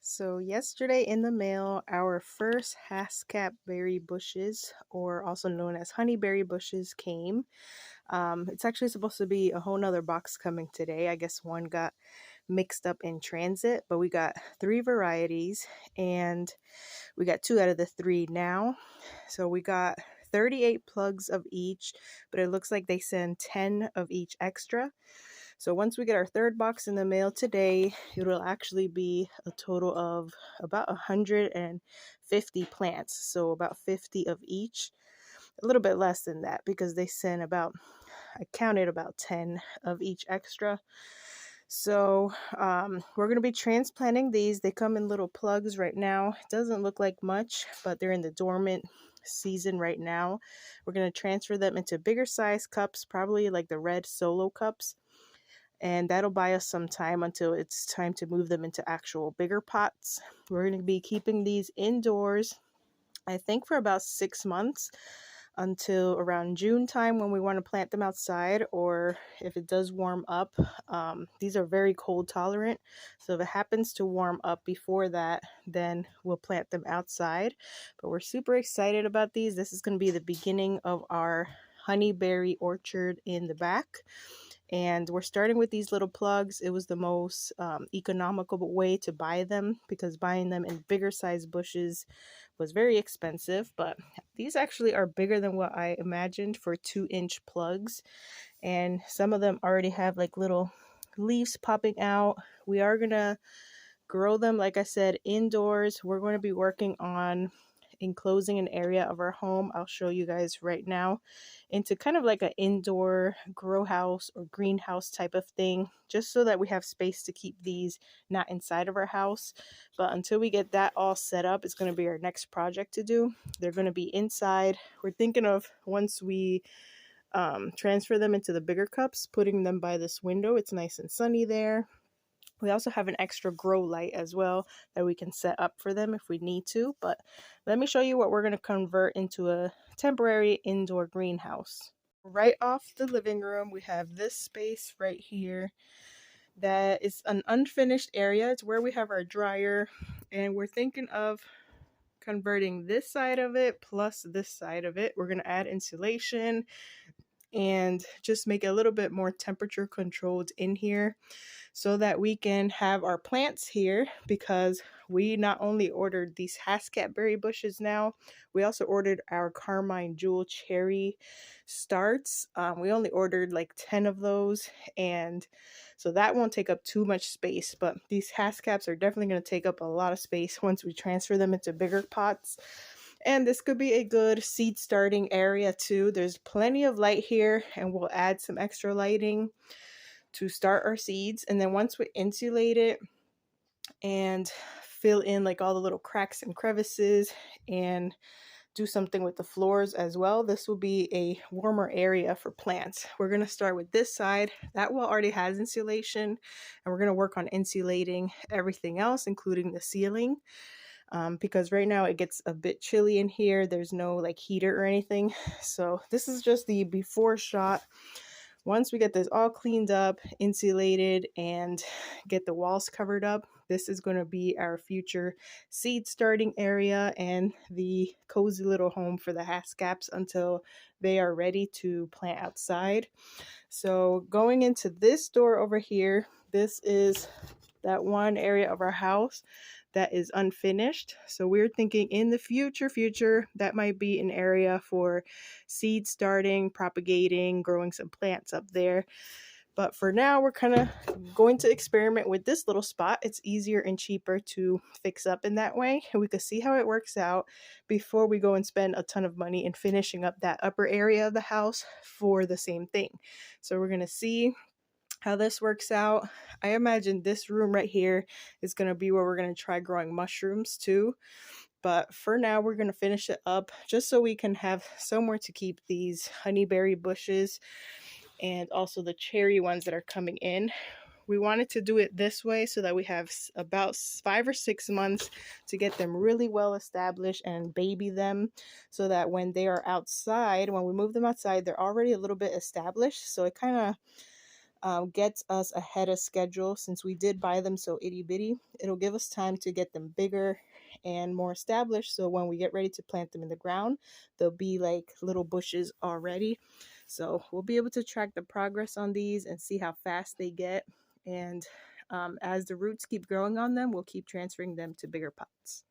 So yesterday in the mail, our first Haskap berry bushes, or also known as honeyberry bushes, came. It's actually supposed to be a whole nother box coming today. I guess one got mixed up in transit, but we got three varieties, and we got two out of the three now. So we got 38 plugs of each, but it looks like they send 10 of each extra. So once we get our third box in the mail today, it'll actually be a total of about 150 plants. So about 50 of each. A little bit less than that because they sent about, I counted about 10 of each extra. So we're going to be transplanting these. They come in little plugs right now. It doesn't look like much, but they're in the dormant season right now. We're going to transfer them into bigger size cups, probably like the red solo cups, and that'll buy us some time until it's time to move them into actual bigger pots. We're going to be keeping these indoors, I think, for about 6 months until around June time when we want to plant them outside, or if it does warm up. These are very cold tolerant, so if it happens to warm up before that, then we'll plant them outside. But we're super excited about these. This is going to be the beginning of our honeyberry orchard in the back. And we're starting with these little plugs. It was the most economical way to buy them because buying them in bigger size bushes was very expensive. But these actually are bigger than what I imagined for 2-inch plugs. And some of them already have like little leaves popping out. We are going to grow them, like I said, indoors. We're going to be working on enclosing an area of our home. I'll show you guys right now, into kind of like an indoor grow house or greenhouse type of thing, just so that we have space to keep these not inside of our house. But until we get that all set up, it's going to be our next project to do. They're going to be inside. We're thinking of, once we transfer them into the bigger cups, putting them by this window. It's nice and sunny there. We also have an extra grow light as well that we can set up for them if we need to. But let me show you what we're going to convert into a temporary indoor greenhouse. Right off the living room, we have this space right here that is an unfinished area. It's where we have our dryer, and we're thinking of converting this side of it plus this side of it. We're going to add insulation and just make it a little bit more temperature controlled in here, so that we can have our plants here, because we not only ordered these Haskap berry bushes now, we also ordered our Carmine Jewel cherry starts. We only ordered like 10 of those, and so that won't take up too much space, but these Haskaps are definitely going to take up a lot of space once we transfer them into bigger pots. And this could be a good seed starting area too. There's plenty of light here, and we'll add some extra lighting to start our seeds. And then once we insulate it and fill in like all the little cracks and crevices and do something with the floors as well, this will be a warmer area for plants. We're going to start with this side. That wall already has insulation, and we're going to work on insulating everything else, including the ceiling. Because right now it gets a bit chilly in here. There's no like heater or anything. So this is just the before shot. Once we get this all cleaned up, insulated, and get the walls covered up, this is going to be our future seed starting area and the cozy little home for the Haskaps until they are ready to plant outside. So going into this door over here, this is that one area of our house that is unfinished. So we're thinking in the future that might be an area for seed starting, propagating, growing some plants up there. But for now, we're kind of going to experiment with this little spot. It's easier and cheaper to fix up in that way, and we could see how it works out before we go and spend a ton of money in finishing up that upper area of the house for the same thing. So we're going to see how this works out. I imagine this room right here is going to be where we're going to try growing mushrooms too. But for now, we're going to finish it up just so we can have somewhere to keep these honeyberry bushes and also the cherry ones that are coming in. We wanted to do it this way so that we have about 5 or 6 months to get them really well established and baby them, so that when they are outside, when we move them outside, they're already a little bit established. So it kind of gets us ahead of schedule. Since we did buy them so itty bitty, it'll give us time to get them bigger and more established, so when we get ready to plant them in the ground, they'll be like little bushes already. So we'll be able to track the progress on these and see how fast they get. And as the roots keep growing on them, we'll keep transferring them to bigger pots.